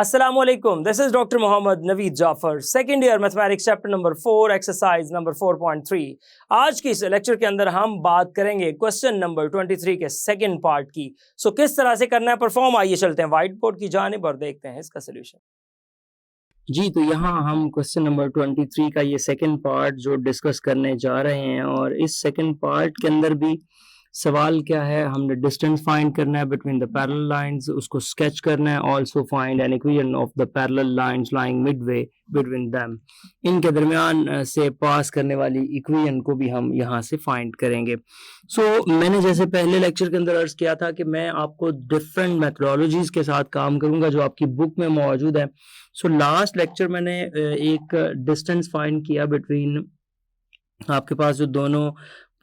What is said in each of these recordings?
Assalamualaikum. This is Dr. Mohammad Naveed Jafar, second year mathematics chapter number 4 exercise number 4.3. आज की इस lecture के अंदर हम बात करेंगे क्वेश्चन नंबर 23 के सेकंड पार्ट की। सो किस तरह से करना है परफॉर्म, आइए चलते हैं व्हाइट बोर्ड की जानिब और देखते हैं इसका सोल्यूशन। जी, तो यहाँ हम क्वेश्चन नंबर 23 का ये सेकंड पार्ट जो डिस्कस करने जा रहे हैं, और इस सेकंड पार्ट के अंदर भी सवाल क्या है, हमने डिस्टेंस फाइंड करना है बिटवीन द पैरेलल लाइंस, उसको स्केच करना है, also find an equation of the parallel lines lying Midway between them. इनके दरमियान से पास करने वाली इक्वेशन को भी हम यहाँ से फाइंड करेंगे। मैंने जैसे पहले लेक्चर के अंदर अर्ज किया था कि मैं आपको डिफरेंट मेथडोलॉजीज के साथ काम करूंगा जो आपकी बुक में मौजूद है। लास्ट लेक्चर मैंने एक डिस्टेंस फाइंड किया बिटवीन आपके पास जो दोनों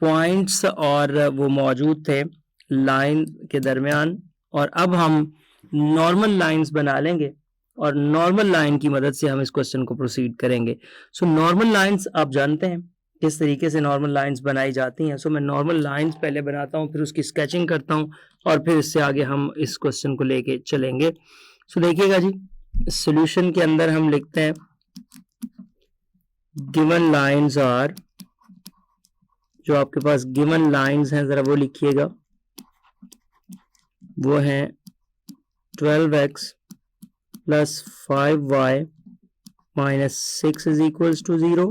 पॉइंट्स और वो मौजूद थे लाइन के दरमियान, और अब हम नॉर्मल लाइंस बना लेंगे और नॉर्मल लाइन की मदद से हम इस क्वेश्चन को प्रोसीड करेंगे। नॉर्मल लाइंस आप जानते हैं किस तरीके से नॉर्मल लाइंस बनाई जाती हैं। मैं नॉर्मल लाइंस पहले बनाता हूँ, फिर उसकी स्केचिंग करता हूँ और फिर इससे आगे हम इस क्वेश्चन को लेके चलेंगे। देखिएगा जी, सॉल्यूशन के अंदर हम लिखते हैं गिवन लाइंस आर, जो आपके पास गिवन लाइंस हैं जरा वो लिखिएगा, वो हैं 12x plus 5y minus 6 is equals to 0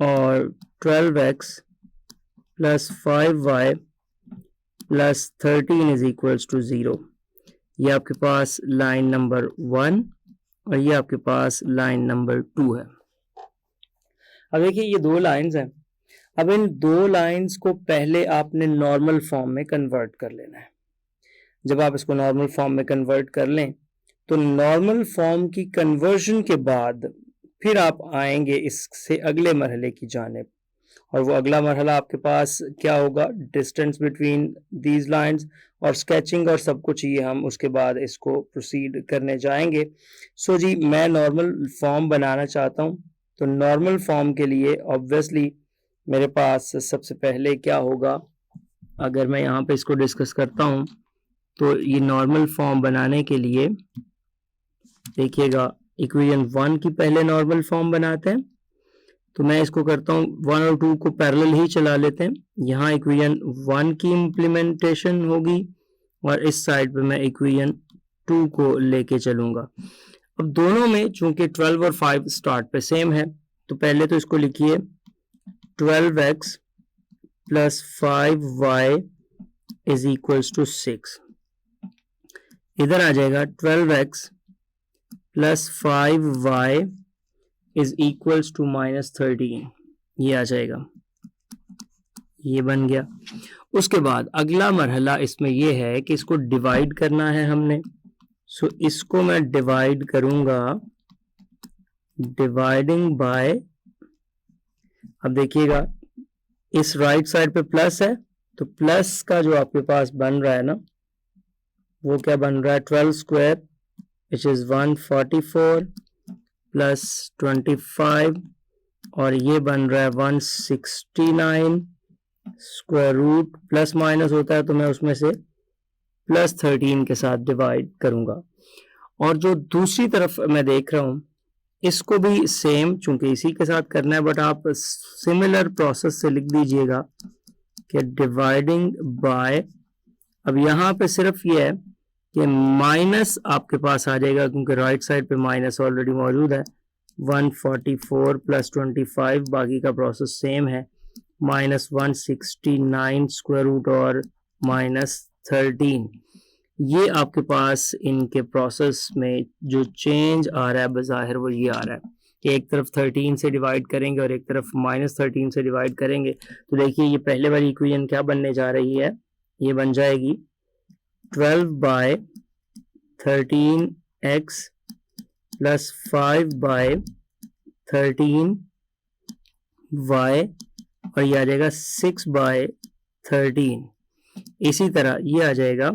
और 12x plus 5y plus 13 is equals to 0। ये आपके पास लाइन नंबर 1 और ये आपके पास लाइन नंबर 2 है। अब देखिए ये दो लाइंस हैं। अब इन दो लाइंस को पहले आपने नॉर्मल फॉर्म में कन्वर्ट कर लेना है। जब आप इसको नॉर्मल फॉर्म में कन्वर्ट कर लें तो नॉर्मल फॉर्म की कन्वर्जन के बाद फिर आप आएंगे इससे अगले मरहले की जानिब, और वो अगला मरहला आपके पास क्या होगा, डिस्टेंस बिटवीन दीज लाइंस और स्केचिंग और सब कुछ, ये हम उसके बाद इसको प्रोसीड करने जाएंगे। जी मैं नॉर्मल फॉर्म बनाना चाहता हूँ, तो नॉर्मल फॉर्म के लिए ऑब्वियसली मेरे पास सबसे पहले क्या होगा, अगर मैं यहाँ पे इसको डिस्कस करता हूँ तो ये नॉर्मल फॉर्म बनाने के लिए देखिएगा इक्वेशन 1 की पहले नॉर्मल फॉर्म बनाते हैं। तो मैं इसको करता हूँ 1 और 2 को पैरेलल ही चला लेते हैं। यहाँ इक्वेशन 1 की इम्प्लीमेंटेशन होगी और इस साइड पे मैं इक्वेशन 2 को लेके चलूंगा। अब दोनों में चूंकि 12 और 5 स्टार्ट पे सेम है, तो पहले तो इसको लिखिए 12x plus 5y is equals to 6। इधर आ जाएगा 12x plus 5y is equals to minus 13, ये आ जाएगा, ये बन गया। उसके बाद अगला मरहला इसमें ये है कि इसको डिवाइड करना है हमने। इसको मैं डिवाइड करूंगा डिवाइडिंग बाय, अब देखिएगा इस राइट साइड पे प्लस है, तो प्लस का जो आपके पास बन रहा है ना, वो क्या बन रहा है, 12 स्क्वायर विच इज 144 प्लस 25, और ये बन रहा है 169 स्क्वायर रूट, प्लस माइनस होता है तो मैं उसमें से प्लस 13 के साथ डिवाइड करूंगा। और जो दूसरी तरफ मैं देख रहा हूं इसको भी सेम, चूंकि इसी के साथ करना है, बट आप सिमिलर प्रोसेस से लिख दीजिएगा कि डिवाइडिंग बाय, अब यहाँ पे सिर्फ ये है कि माइनस आपके पास आ जाएगा क्योंकि राइट साइड पे माइनस ऑलरेडी मौजूद है। 144 प्लस 25, बाकी का प्रोसेस सेम है, माइनस 169 स्क्वायर रूट और माइनस 13। ये आपके पास इनके प्रोसेस में जो चेंज आ रहा है बज़ाहिर वो ये आ रहा है कि एक तरफ 13 से डिवाइड करेंगे और एक तरफ माइनस 13 से डिवाइड करेंगे। तो देखिए ये पहले वाली इक्वेशन क्या बनने जा रही है, ये बन जाएगी 12 bye 13x plus 5 bye 13y, और ये आ जाएगा 6 बाय 13। इसी तरह ये आ जाएगा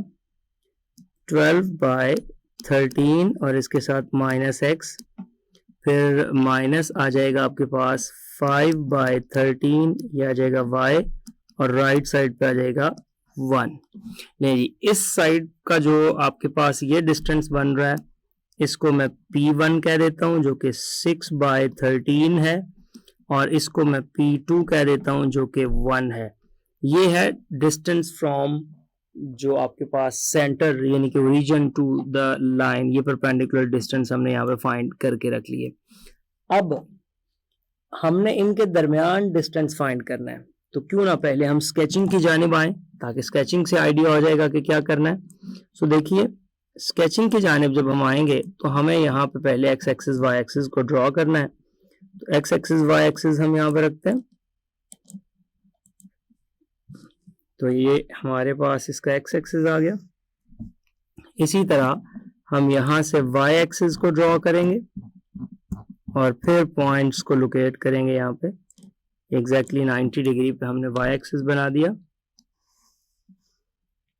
12 बाय 13 और इसके साथ माइनस x, फिर माइनस आ जाएगा आपके पास 5 बाय 13, ये आ जाएगा y, और राइट साइड पे आ जाएगा 1। नहीं जी, इस साइड का जो आपके पास ये डिस्टेंस बन रहा है इसको मैं P1 कह देता हूं जो कि 6/13 है, और इसको मैं P2 कह देता हूं जो कि 1 है। ये है डिस्टेंस फ्रॉम जो आपके पास सेंटर यानी कि ओरिजिन टू द लाइन, ये परपेंडिकुलर डिस्टेंस हमने यहाँ पे फाइंड करके रख लिए। अब हमने इनके दरमियान डिस्टेंस फाइंड करना है, तो क्यों ना पहले हम स्केचिंग की जानिब आए ताकि स्केचिंग से आइडिया हो जाएगा कि क्या करना है। सो देखिए, स्केचिंग की जानिब जब हम आएंगे तो हमें यहाँ पे पहले एक्स एक्सिस वाई एक्सिस को ड्रॉ करना है। तो एक्स एक्सिस वाई एक्सिस हम यहाँ पे रखते हैं, तो ये हमारे पास इसका एक्स एक्सिस आ गया। इसी तरह हम यहाँ से वाई एक्सिस को ड्रॉ करेंगे और फिर पॉइंट्स को लोकेट करेंगे। यहाँ पे एग्जैक्टली 90 डिग्री पे हमने वाई एक्सिस बना दिया।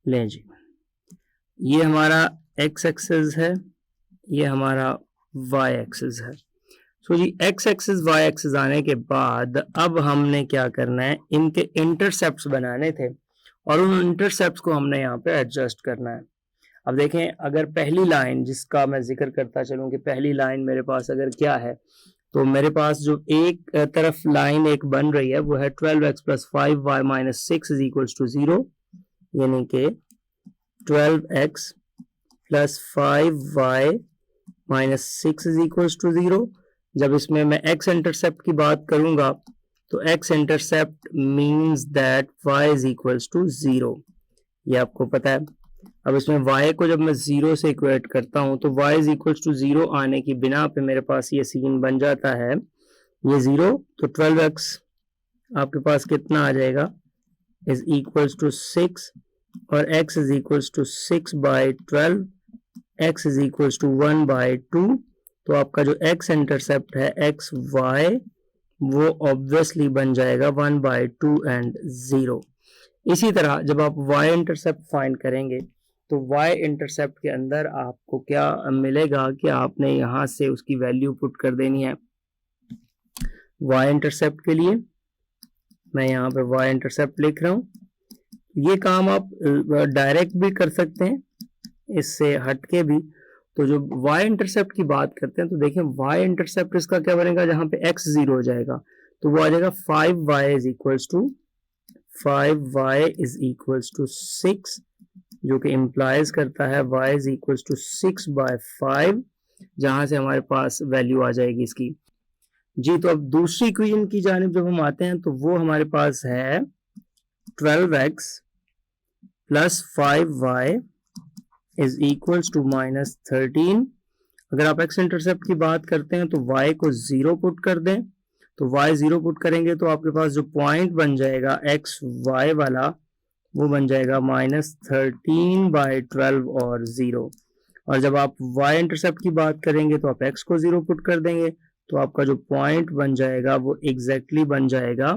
लें जी, ये हमारा एक्स एक्सिस है, ये हमारा वाई एक्सिस है। सो जी, एक्स एक्सिस वाई एक्सिस आने के बाद अब हमने क्या करना है, इनके इंटरसेप्ट्स बनाने थे और उन इंटरसेप्ट्स को हमने यहाँ पे एडजस्ट करना है। अब देखें, अगर पहली लाइन जिसका मैं जिक्र करता चलूं कि पहली लाइन मेरे पास अगर क्या है, तो मेरे पास जो एक तरफ लाइन एक बन रही है वो है 12x + 5y - 6 = 0, यानी कि 12x + 5y - 6 = 0। जब इसमें मैं x इंटरसेप्ट की बात करूंगा तो x intercept means that y = 0, ये आपको पता है। अब इसमें y को जब मैं 0 से इक्वेट करता हूं तो y = 0 आने की बिना पे मेरे पास ये सीन बन जाता है, ये 0, तो 12x आपके पास कितना आ जाएगा, = 6, और x = 6/12, x = 1/2। तो आपका जो x इंटरसेप्ट है x y वो ऑब्वियसली बन जाएगा 1/2 एंड 0। इसी तरह जब आप y इंटरसेप्ट फाइंड करेंगे तो y इंटरसेप्ट के अंदर आपको क्या मिलेगा कि आपने यहाँ से उसकी वैल्यू पुट कर देनी है। y इंटरसेप्ट के लिए मैं यहाँ पे y इंटरसेप्ट लिख रहा हूँ। ये काम आप डायरेक्ट भी कर सकते हैं, इससे हटके भी। तो जो y इंटरसेप्ट की बात करते हैं तो देखें, y इंटरसेप्ट इसका क्या बनेगा, जहां पे x 0 हो जाएगा तो वो आ जाएगा 5y = 6, जो कि इम्प्लाइज करता है y = 6/5, जहां से हमारे पास वैल्यू आ जाएगी इसकी जी। तो अब दूसरी इक्वेशन की जानिब जब हम आते हैं तो वो हमारे पास है 12x + 5y = -13। अगर आप x इंटरसेप्ट की बात करते हैं तो y को 0 पुट कर दें, तो y 0 पुट करेंगे तो आपके पास जो पॉइंट बन जाएगा x y वाला वो बन जाएगा -13/12 और 0। और जब आप y इंटरसेप्ट की बात करेंगे तो आप x को 0 पुट कर देंगे तो आपका जो पॉइंट बन जाएगा वो एग्जैक्टली बन जाएगा,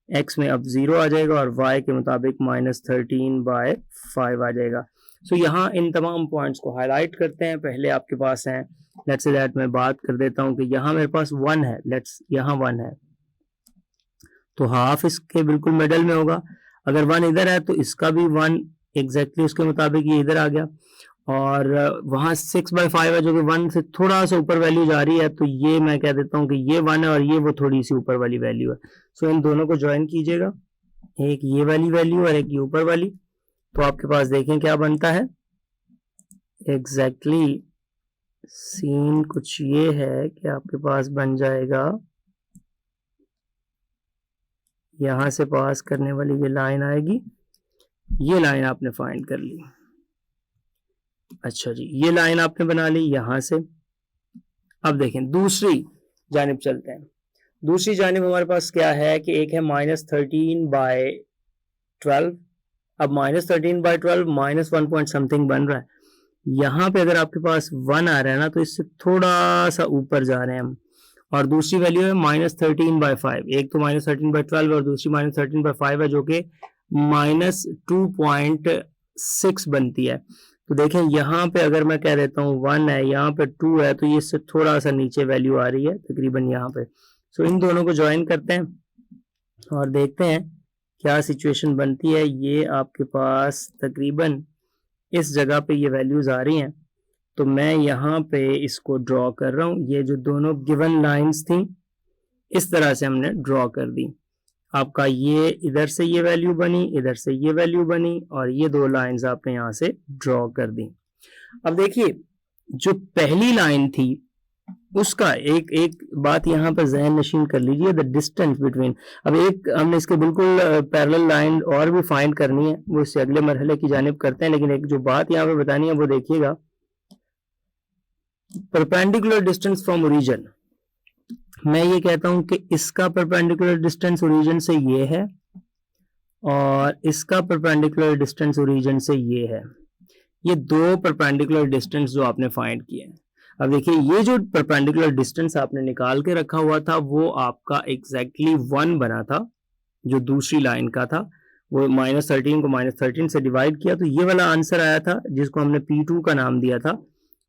x में अब 0 आ जाएगा और y के मुताबिक -13/5 आ जाएगा। सो यहाँ इन तमाम पॉइंट्स को हाईलाइट करते हैं। पहले आपके पास हैं, लेट्स से दैट मैं बात कर देता हूँ कि यहाँ मेरे पास 1 है, यहाँ 1 है तो हाफ इसके बिल्कुल मिडल में होगा। अगर 1 इधर है तो इसका भी 1 एग्जैक्टली उसके मुताबिक ये इधर आ गया, और वहाँ 6/5 है जो कि 1 से थोड़ा सा ऊपर वैल्यू जा रही है, तो ये मैं कह देता हूँ कि ये 1 है और ये वो थोड़ी सी ऊपर वाली वैल्यू है। सो इन दोनों को ज्वाइन कीजिएगा, एक ये वाली वैल्यू और एक ये ऊपर वाली, तो आपके पास देखें क्या बनता है। एग्जैक्टली सीन कुछ ये है कि आपके पास बन जाएगा, यहां से पास करने वाली ये लाइन आएगी, ये लाइन आपने फाइंड कर ली। अच्छा जी, ये लाइन आपने बना ली यहां से। अब देखें दूसरी जानिब चलते हैं। दूसरी जानिब हमारे पास क्या है कि एक है -13/12। अब -13/12 -1 पॉइंट समथिंग बन रहा है। यहाँ पे अगर आपके पास 1 आ रहा है ना तो इससे थोड़ा सा ऊपर जा रहे हैं हम, और दूसरी वैल्यू है -13/5। एक तो -13/12 और दूसरी -13/5 है जो कि -2.6 बनती है। तो देखें यहाँ पे अगर मैं कह देता हूँ 1 है, यहाँ पे 2 है, तो ये इससे थोड़ा सा नीचे वैल्यू आ रही है तकरीबन यहाँ पे। सो इन दोनों को ज्वाइन करते हैं और देखते हैं क्या सिचुएशन बनती है। ये आपके पास तकरीबन इस जगह पे ये वैल्यूज आ रही हैं, तो मैं यहाँ पे इसको ड्रॉ कर रहा हूँ। ये जो दोनों गिवन लाइंस थी इस तरह से हमने ड्रॉ कर दी। आपका ये इधर से ये वैल्यू बनी, इधर से ये वैल्यू बनी, और ये दो लाइंस आपने यहाँ से ड्रॉ कर दी। अब देखिए जो पहली लाइन थी उसका एक बात यहाँ पर जहन नशीन कर लीजिए, द डिस्टेंस बिटवीन। अब एक हमने इसके बिल्कुल पैरेलल लाइन और भी फाइंड करनी है, वो इससे अगले मरहले की जानिब करते हैं, लेकिन एक जो बात यहाँ पे बतानी है वो देखिएगा, परपेंडिकुलर डिस्टेंस फ्रॉम ओरिजिन। मैं ये कहता हूं कि इसका परपेंडिकुलर डिस्टेंस ओरिजिन से ये है और इसका परपेंडिकुलर डिस्टेंस ओरिजिन से ये है। ये दो परपेंडिकुलर डिस्टेंस जो आपने फाइंड किए हैं। अब देखिए ये जो परपेंडिकुलर डिस्टेंस आपने निकाल के रखा हुआ था वो आपका एग्जैक्टली 1 बना था, जो दूसरी लाइन का था। वो -13 को -13 से डिवाइड किया तो ये वाला आंसर आया था, जिसको हमने P2 का नाम दिया था।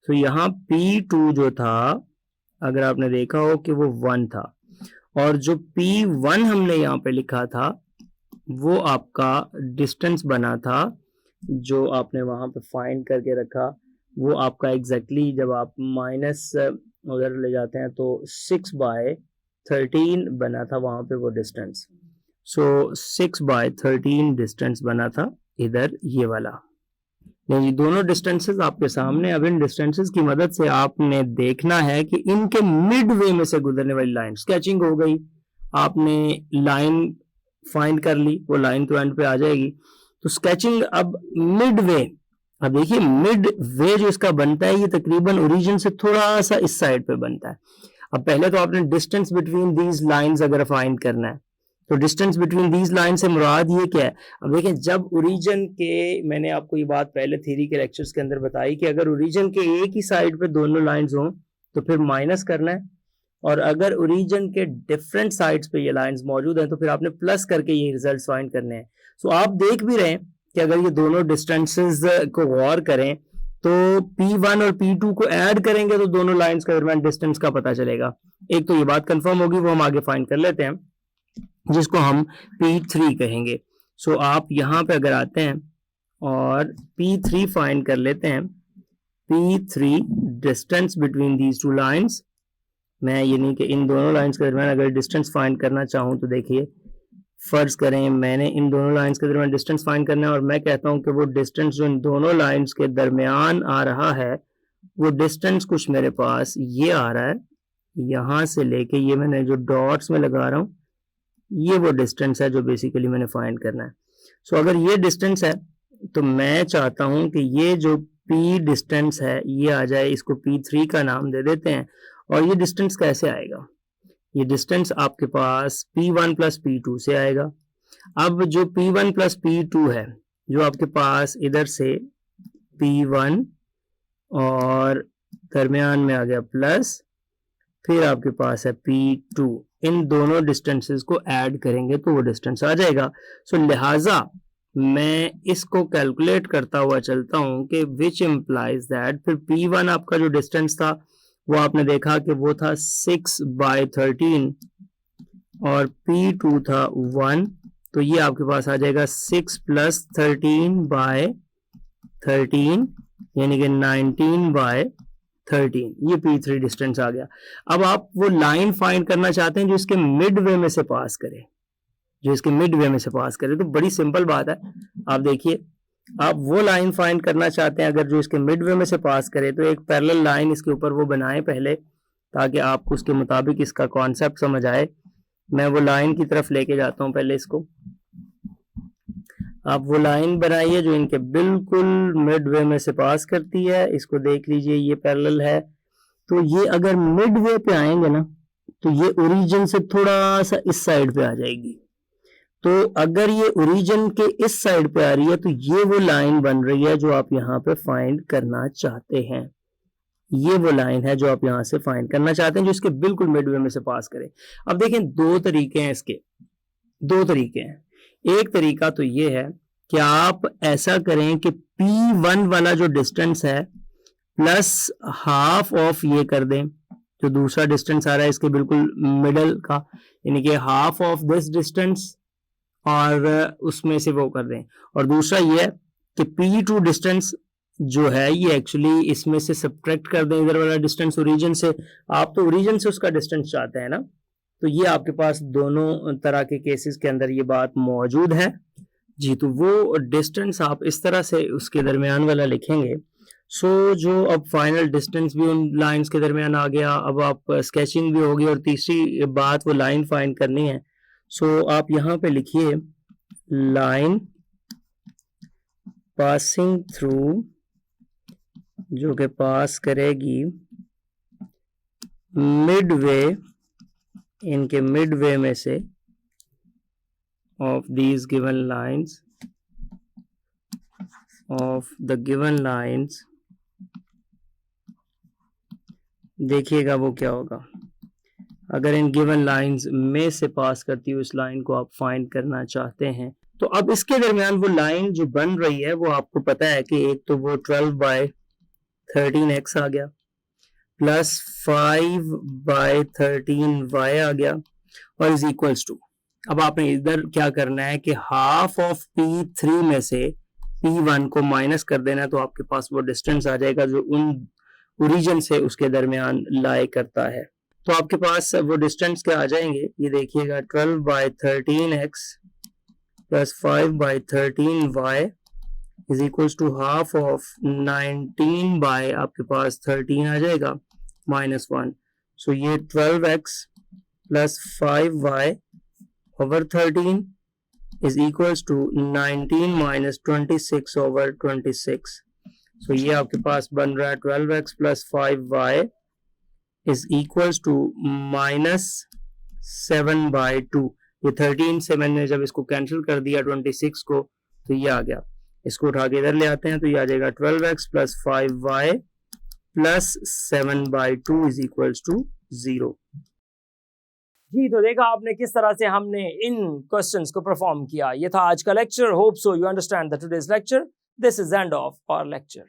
तो यहाँ P2 जो था, अगर आपने देखा हो कि वो 1 था, और जो P1 हमने यहाँ पे लिखा था वो आपका डिस्टेंस बना था जो आपने वहां पे फाइंड करके रखा। वो आपका एग्जैक्टली जब आप माइनस उधर ले जाते हैं तो 6/13 बना था वहां पे वो डिस्टेंस। सो 6/13 डिस्टेंस बना था इधर ये वाला। नहीं, दोनों डिस्टेंसेस आपके सामने। अब इन डिस्टेंसेस की मदद से आपने देखना है कि इनके मिड वे में से गुजरने वाली लाइन, स्केचिंग हो गई, आपने लाइन फाइंड कर ली, वो लाइन तो एंड पे आ जाएगी। तो स्केचिंग अब मिड वे, अब देखिए मिड वे जो इसका बनता है ये तकरीबन ओरिजिन से थोड़ा सा इस साइड पे बनता है। अब पहले तो आपने डिस्टेंस बिटवीन दीज लाइंस अगर फाइंड करना है तो डिस्टेंस बिटवीन दीज लाइन से मुराद ये क्या है। अब देखिए जब ओरिजिन के, मैंने आपको ये बात पहले थ्योरी के लेक्चर्स के अंदर बताई कि अगर ओरिजिन के एक ही साइड पे दोनों लाइंस हों तो फिर माइनस करना है, और अगर ओरिजिन के डिफरेंट साइड्स पे ये लाइंस मौजूद हैं तो फिर आपने प्लस करके ये रिजल्ट्स फाइंड करने हैं। सो आप देख भी रहे हैं कि अगर ये दोनों डिस्टेंसेस को गौर करें तो P1 और P2 को ऐड करेंगे तो दोनों लाइंस का दरमियान डिस्टेंस का पता चलेगा। एक तो ये बात कंफर्म होगी, वो हम आगे फाइंड कर लेते हैं, जिसको हम P3 कहेंगे। सो आप यहाँ पे अगर आते हैं और P3 फाइंड कर लेते हैं, P3 distance between these two lines. मैं ये नहीं कि इन दोनों लाइंस के दरमियान अगर डिस्टेंस फाइंड करना चाहूँ तो देखिए, फर्ज करें मैंने इन दोनों लाइंस के दरमियान डिस्टेंस फाइंड करना है और मैं कहता हूं कि वो डिस्टेंस जो इन दोनों लाइंस के दरमियान आ रहा है वो डिस्टेंस कुछ मेरे पास ये आ रहा है, यहां से लेके ये मैंने जो डॉट्स में लगा रहा हूं ये वो डिस्टेंस है जो बेसिकली मैंने फाइंड करना है। सो अगर ये डिस्टेंस है तो मैं चाहता हूं कि ये जो P डिस्टेंस है ये आ जाए, इसको P3 का नाम दे देते हैं। और ये डिस्टेंस कैसे आएगा, ये डिस्टेंस आपके पास P1 प्लस P2 से आएगा। अब जो P1 प्लस P2 है, जो आपके पास इधर से P1 और दरमियान में आ गया प्लस, फिर आपके पास है P2, इन दोनों डिस्टेंसेस को ऐड करेंगे तो वो डिस्टेंस आ जाएगा। सो लिहाजा मैं इसको कैलकुलेट करता हुआ चलता हूं कि विच इम्प्लाइज दैट, फिर P1 आपका जो डिस्टेंस था वो आपने देखा कि वो था 6/13 और P2 था 1, तो ये आपके पास आ जाएगा 6 + 13/13 यानी कि 19/13। ये P3 डिस्टेंस आ गया। अब आप वो लाइन फाइंड करना चाहते हैं जो इसके मिड वे में से पास करे, जो इसके मिड वे में से पास करे, तो बड़ी सिंपल बात है। आप देखिए, आप वो लाइन फाइंड करना चाहते हैं अगर जो इसके मिड वे में से पास करे तो एक पैरेलल लाइन इसके ऊपर वो बनाए पहले, ताकि आपको उसके मुताबिक इसका कॉन्सेप्ट समझ आए। मैं वो लाइन की तरफ लेके जाता हूं पहले इसको। आप वो लाइन बनाइए जो इनके बिल्कुल मिड वे में से पास करती है। इसको देख लीजिए, ये पैरेलल है, तो ये अगर मिड वे पे आएंगे ना तो ये ओरिजिन से थोड़ा सा इस साइड पे आ जाएगी। तो अगर ये ओरिजिन के इस साइड पे आ रही है तो ये वो लाइन बन रही है जो आप यहाँ पे फाइंड करना चाहते हैं। ये वो लाइन है जो आप यहाँ से फाइंड करना चाहते हैं जो इसके बिल्कुल मिडवे में से पास करे। अब देखें, दो तरीके हैं इसके, दो तरीके हैं। एक तरीका तो ये है कि आप ऐसा करें कि P1 वाला जो डिस्टेंस है प्लस हाफ ऑफ ये कर दें, जो दूसरा डिस्टेंस आ रहा है इसके बिल्कुल मिडल का, यानी कि हाफ ऑफ दिस डिस्टेंस, और उसमें से वो कर दें। और दूसरा ये है कि P2 डिस्टेंस जो है ये एक्चुअली इसमें से सब्ट्रैक्ट कर दें इधर वाला डिस्टेंस ओरिजिन से। आप तो ओरिजिन से उसका डिस्टेंस चाहते हैं ना, तो ये आपके पास दोनों तरह के केसेस के अंदर ये बात मौजूद है जी। तो वो डिस्टेंस आप इस तरह से उसके दरमियान वाला लिखेंगे। सो जो अब फाइनल डिस्टेंस भी उन लाइंस के दरमियान आ गया, अब आप स्केचिंग भी होगी और तीसरी बात वो लाइन फाइंड करनी है। सो आप यहाँ पे लिखिए लाइन पासिंग थ्रू, जो कि पास करेगी मिडवे, इनके मिडवे में से of these given lines, of the given lines. देखिएगा वो क्या होगा अगर इन गिवन लाइंस में से पास करती हुई उस लाइन को आप फाइंड करना चाहते हैं। तो अब इसके दरमियान वो लाइन जो बन रही है वो आपको पता है कि एक तो वो 12/13x आ गया, प्लस 5/13y आ गया, और इज इक्वल्स टू, अब आपने इधर क्या करना है कि हाफ ऑफ P3 में से P1 को माइनस कर देना है, तो आपके पास वो डिस्टेंस आ जाएगा जो उन ओरिजिन से उसके दरमियान लाई करता है। तो आपके पास वो डिस्टेंस क्या आ जाएंगे, ये देखिएगा 12/13x plus 5/13y is equals to half of 19 by आपके पास 13 आ जाएगा -1। सो ये 12x plus 5y over 13 is equals to 19 minus 26 over 26। So ये आपके पास बन रहा है 12x plus 5y is equals to -7/2। ये 13 से मैंने जब इसको कैंसिल कर दिया 26 को, तो ये आ गया। इसको उठा के इधर ले आते हैं तो ये आ जाएगा 12x plus 5y plus 7/2 is equals to 0। जी, तो देखा आपने किस तरह से हमने इन क्वेश्चंस को परफॉर्म किया। ये था आज का lecture. Hope so you understand the today's lecture. This is end of our lecture.